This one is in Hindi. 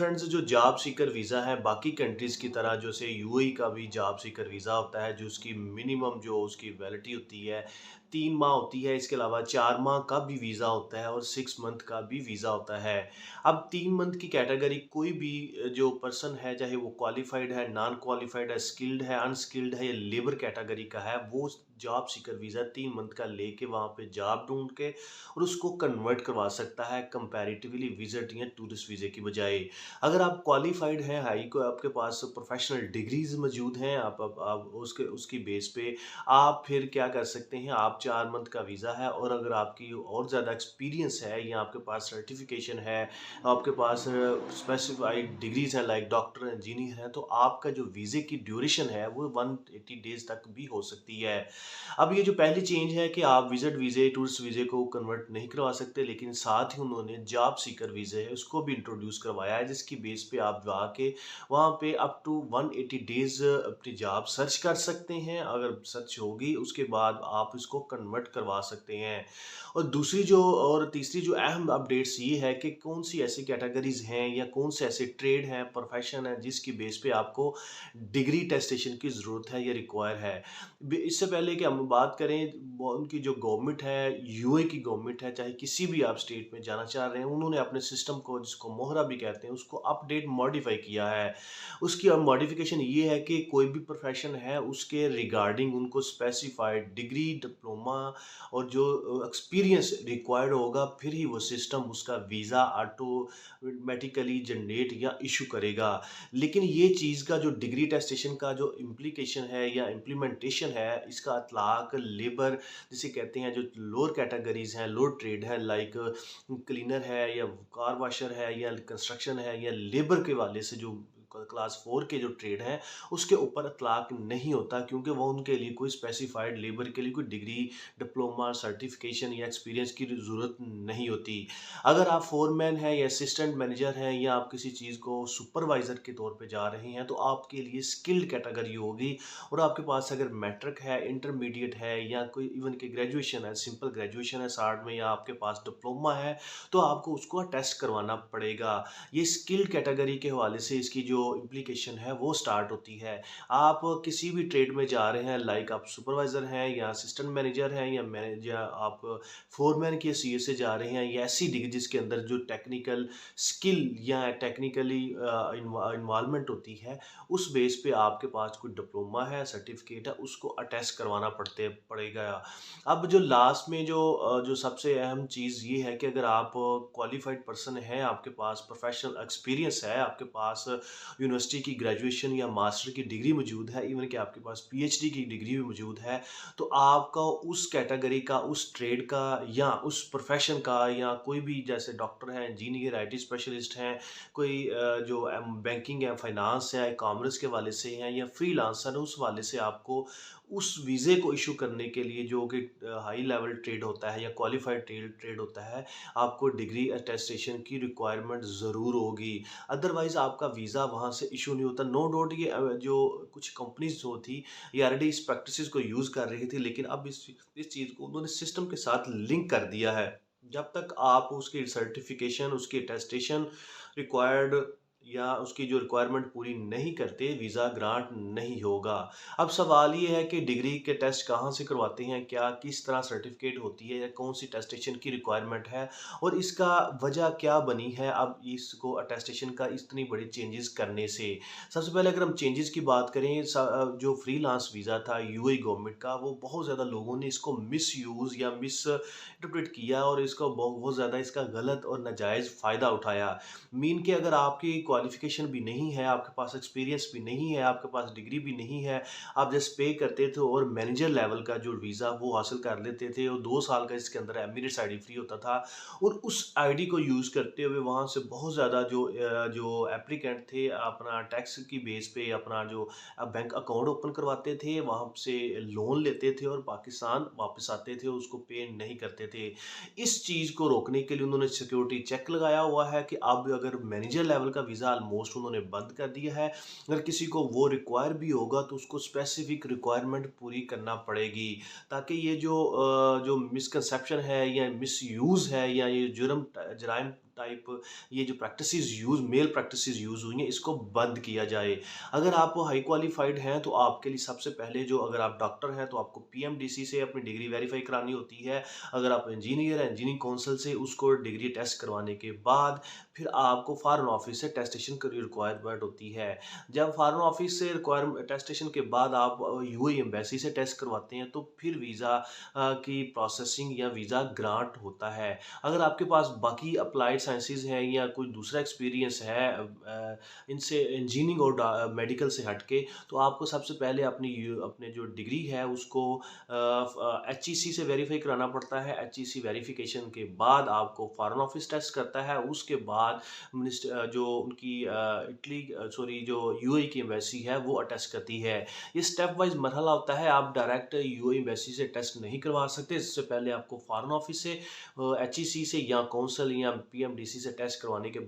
फ्रेंड्स, जो जॉब सीकर वीज़ा है बाकी कंट्रीज़ की तरह जैसे यूएई का भी जॉब सीकर वीज़ा होता है, जो उसकी मिनिमम जो उसकी वैलिडिटी होती है 3 माह होती है। इसके अलावा 4 माह का भी वीज़ा होता है और 6 मंथ का भी वीज़ा होता है। अब 3 मंथ की कैटेगरी कोई भी जो पर्सन है, चाहे वो क्वालिफाइड है, नॉन क्वालिफाइड है, स्किल्ड है, अनस्किल्ड है या लेबर कैटेगरी का है, वो जॉब सीकर वीज़ा 3 मंथ का लेके वहाँ पे जॉब ढूंढ के और उसको कन्वर्ट करवा सकता है कंपैरेटिवली विजिट या टूरिस्ट वीज़े की बजाय। अगर आप क्वालिफाइड हैं, हाई को आपके पास प्रोफेशनल डिग्रीज मौजूद हैं, आप उसके उसकी बेस पे आप फिर क्या कर सकते हैं, आप 4 मंथ का वीज़ा है और अगर आपकी और ज़्यादा एक्सपीरियंस है या आपके पास सर्टिफिकेशन है, आपके पास स्पेसिफाइड डिग्रीज हैं लाइक डॉक्टर इंजीनियर हैं, तो आपका जो वीज़े की ड्यूरेशन है वो 180 डेज तक भी हो सकती है। अब ये जो पहली चेंज है कि आप विजिट वीज़े, टूरिस्ट वीज़े को कन्वर्ट नहीं करवा सकते, लेकिन साथ ही उन्होंने जॉब सीकर वीज़े है उसको भी इंट्रोड्यूस करवाया है, जिसकी बेस पे आप जाके वहाँ पे अप टू 180 डेज़ अपनी जॉब सर्च कर सकते हैं। अगर सर्च होगी उसके बाद आप इसको कन्वर्ट करवा सकते हैं। और दूसरी जो और तीसरी जो अहम अपडेट्स ये है कि कौन सी ऐसी कैटेगरीज़ हैं या कौन से ऐसे ट्रेड हैं, प्रोफेशन है जिसकी बेस पे आपको डिग्री टेस्टेशन की ज़रूरत है या रिक्वायर है। इससे पहले कि हम बात करें, उनकी जो गवर्नमेंट है, यूए की गवर्नमेंट है, चाहे किसी भी आप स्टेट में जाना चाह रहे हैं, उन्होंने अपने सिस्टम को, जिसको मोहरा भी कहते हैं, उसको अपडेट मॉडिफाई किया है। उसकी अब मॉडिफिकेशन ये है कि कोई भी प्रोफेशन है उसके रिगार्डिंग उनको स्पेसिफाइड डिग्री, डिप्लोमा और जो एक्सपीरियंस रिक्वायर्ड होगा, फिर ही वो सिस्टम उसका वीज़ा ऑटोमेटिकली जनरेट या इशू करेगा। लेकिन ये चीज़ का जो डिग्री टेस्टेशन का जो इम्प्लीकेशन है या इम्प्लीमेंटेशन है, इसका इतलाक लेबर जिसे कहते हैं, जो लोअर कैटेगरीज़ हैं, लोअर ट्रेड है लाइक क्लीनर है या कार वॉशर है या कंस्ट्रक्शन है या लेबर के वाले से जो क्लास 4 के जो ट्रेड हैं, उसके ऊपर इतलाक नहीं होता, क्योंकि वो उनके लिए कोई स्पेसिफाइड लेबर के लिए कोई डिग्री, डिप्लोमा, सर्टिफिकेशन या एक्सपीरियंस की ज़रूरत नहीं होती। अगर आप फोरमैन हैं या असिस्टेंट मैनेजर हैं या आप किसी चीज़ को सुपरवाइज़र के तौर पे जा रहे हैं, तो आपके लिए स्किल्ड कैटेगरी होगी और आपके पास अगर मैट्रिक है, इंटरमीडिएट है या कोई इवन कि ग्रेजुएशन है, सिंपल ग्रेजुएशन है साथ में, या आपके पास डिप्लोमा है, तो आपको उसको टेस्ट करवाना पड़ेगा। ये स्किल्ड कैटेगरी के हवाले से इसकी जो इम्प्लीकेशन है वो स्टार्ट होती है। आप किसी भी ट्रेड में जा रहे हैं, लाइक आप सुपरवाइज़र हैं या असिस्टेंट मैनेजर हैं या मैनेज या आप फोरमैन की सीए से जा रहे हैं, या ऐसी डिग्री जिसके अंदर जो टेक्निकल स्किल या टेक्निकली इन्वॉल्वमेंट होती है, उस बेस पे आपके पास कोई डिप्लोमा है, सर्टिफिकेट है, उसको अटेस्ट करवाना पड़ेगा। अब जो लास्ट में जो सबसे अहम चीज़ ये है कि अगर आप क्वालिफाइड पर्सन हैं, आपके पास प्रोफेशनल एक्सपीरियंस है, आपके पास यूनिवर्सिटी की ग्रेजुएशन या मास्टर की डिग्री मौजूद है, इवन कि आपके पास पीएचडी की डिग्री भी मौजूद है, तो आपका उस कैटेगरी का, उस ट्रेड का या उस प्रोफेशन का, या कोई भी जैसे डॉक्टर हैं, इंजीनियर, आईटी स्पेशलिस्ट हैं, कोई जो बैंकिंग है, फाइनेंस है, कॉमर्स के वाले से हैं या फ्रीलांसर है, उस वाले से आपको उस वीज़े को इशू करने के लिए, जो कि हाई लेवल ट्रेड होता है या क्वालिफाइड ट्रेड होता है, आपको डिग्री अटेस्टेशन की रिक्वायरमेंट ज़रूर होगी। अदरवाइज़ आपका वीज़ा वहाँ से इशू नहीं होता। नो डाउट ये जो कुछ कंपनीज़ जो थी, ये ऑलरेडी इस प्रैक्टिसेस को यूज़ कर रही थी, लेकिन अब इस चीज़ को उन्होंने सिस्टम के साथ लिंक कर दिया है। जब तक आप उसकी सर्टिफिकेशन, उसकी अटेस्टेशन रिक्वायर्ड या उसकी जो रिक्वायरमेंट पूरी नहीं करते, वीज़ा ग्रांट नहीं होगा। अब सवाल ये है कि डिग्री के टेस्ट कहाँ से करवाते हैं, क्या किस तरह सर्टिफिकेट होती है या कौन सी अटेस्टेशन की रिक्वायरमेंट है और इसका वजह क्या बनी है अब इसको अटेस्टेशन का इतनी बड़ी चेंजेस करने से। सबसे पहले अगर हम चेंजेस की बात करें, जो फ्रीलांस वीज़ा था यूएई गवर्नमेंट का, वो बहुत ज़्यादा लोगों ने इसको मिसयूज़ या मिस इंटरप्रेट किया और इसका बहुत ज़्यादा इसका गलत और नाजायज़ फ़ायदा उठाया। मीन कि अगर आपकी क्वालिफ़िकेशन भी नहीं है, आपके पास एक्सपीरियंस भी नहीं है, आपके पास डिग्री भी नहीं है, आप जस्ट पे करते थे और मैनेजर लेवल का जो वीज़ा वो हासिल कर लेते थे और 2 साल का इसके अंदर एमिरेट्स आईडी फ्री होता था, और उस आईडी को यूज़ करते हुए वहाँ से बहुत ज़्यादा जो एप्लीकेंट थे, अपना टैक्स की बेस पे अपना जो बैंक अकाउंट ओपन करवाते थे, वहाँ से लोन लेते थे और पाकिस्तान वापस आते थे, उसको पे नहीं करते थे। इस चीज़ को रोकने के लिए उन्होंने सिक्योरिटी चेक लगाया हुआ है कि अब अगर मैनेजर लेवल का वीज़ा ऑलमोस्ट उन्होंने बंद कर दिया है। अगर किसी को वो रिक्वायर भी होगा तो उसको स्पेसिफिक रिक्वायरमेंट पूरी करना पड़ेगी, ताकि ये जो मिसकंसेप्शन है या मिसयूज़ है या ये जराइम टाइप ये जो practices use malpractices use हुई हैं, इसको बंद किया जाए। अगर आप हाई क्वालिफ़ाइड हैं, तो आपके लिए सबसे पहले जो अगर आप डॉक्टर हैं, तो आपको पीएमडीसी से अपनी डिग्री वेरीफ़ाई करानी होती है। अगर आप इंजीनियर हैं, इंजीनियरिंग काउंसिल से उसको डिग्री टेस्ट करवाने के बाद फिर आपको फ़ॉरेन ऑफ़िस से अटेस्टेशन की रिक्वायरमेंट होती है। जब फ़ॉरेन ऑफ़िस से अटेस्टेशन के बाद आप यूएई एम्बेसी से टेस्ट करवाते हैं, तो फिर वीज़ा की प्रोसेसिंग या वीज़ा ग्रांट होता है। अगर आपके पास बाकी अप्लाइड साइंसेज़ हैं या कोई दूसरा एक्सपीरियंस है इनसे इंजीनियरिंग और मेडिकल से हट के, तो आपको सबसे पहले अपने जो डिग्री है उसको एचईसी से वेरीफाई कराना पड़ता है। एचईसी वेरिफिकेशन के बाद आपको फॉरेन ऑफिस टेस्ट करता है। उसके बाद जो उनकी इटली सॉरी जो यूएई की एम्बेसी है वो अटेस्ट करती है। ये स्टेप वाइज मरहला होता है। आप डायरेक्ट यूएई एम्बेसी से टेस्ट नहीं करवा सकते। इससे पहले आपको फॉरेन ऑफिस से एचईसी से या काउंसिल या पीएमडीसी से टेस्ट करवाने के